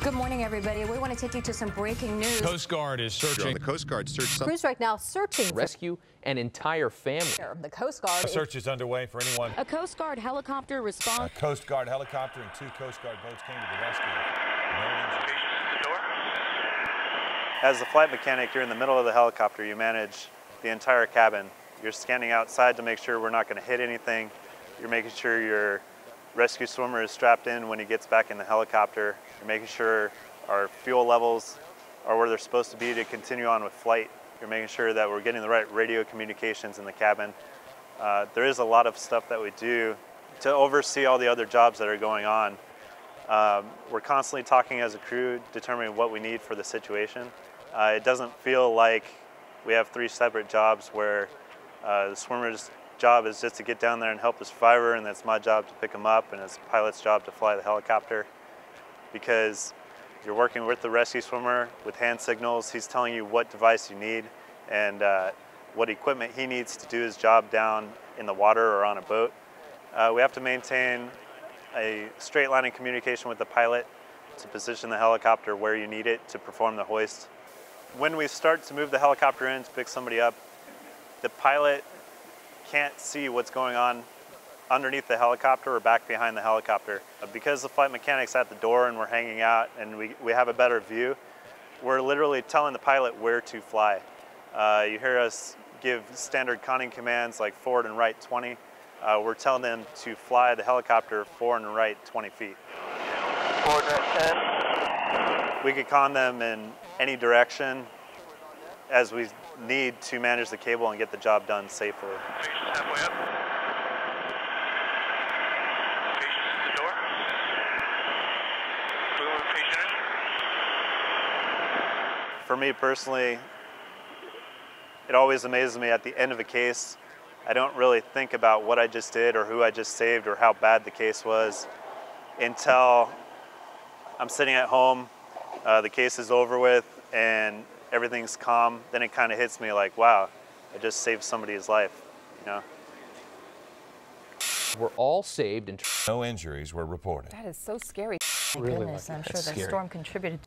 Good morning, everybody. We want to take you to some breaking news. Coast Guard is searching. The Coast Guard searched some. Crews right now searching. Rescue an entire family. The Coast Guard. A search is underway for anyone. A Coast Guard helicopter responds. A Coast Guard helicopter and 2 Coast Guard boats came to the rescue. No injuries. As the flight mechanic, you're in the middle of the helicopter. You manage the entire cabin. You're scanning outside to make sure we're not going to hit anything. You're making sure your rescue swimmer is strapped in when he gets back in the helicopter. You're making sure our fuel levels are where they're supposed to be to continue on with flight. You're making sure that we're getting the right radio communications in the cabin. There is a lot of stuff that we do to oversee all the other jobs that are going on. We're constantly talking as a crew, determining what we need for the situation. It doesn't feel like we have 3 separate jobs where the swimmer's job is just to get down there and help the survivor, and that's my job to pick him up, and it's the pilot's job to fly the helicopter. Because you're working with the rescue swimmer with hand signals. He's telling you what device you need and what equipment he needs to do his job down in the water or on a boat. We have to maintain a straight line of communication with the pilot to position the helicopter where you need it to perform the hoist. When we start to move the helicopter in to pick somebody up, the pilot can't see what's going on underneath the helicopter or back behind the helicopter. Because the flight mechanic's at the door and we're hanging out and we have a better view, we're literally telling the pilot where to fly. You hear us give standard conning commands like forward and right 20. We're telling them to fly the helicopter forward and right 20 feet. Forward right 10. We could con them in any direction as we need to manage the cable and get the job done safely. Patience halfway up. Patience at the door. Crew and patient in. For me personally, it always amazes me at the end of a case. I don't really think about what I just did or who I just saved or how bad the case was until I'm sitting at home, the case is over with, and everything's calm. Then it kind of hits me like, wow, I just saved somebody's life, you know? We're all saved and No injuries were reported. That is so scary. My Really goodness, lucky. I'm sure That's the scary. storm contributed.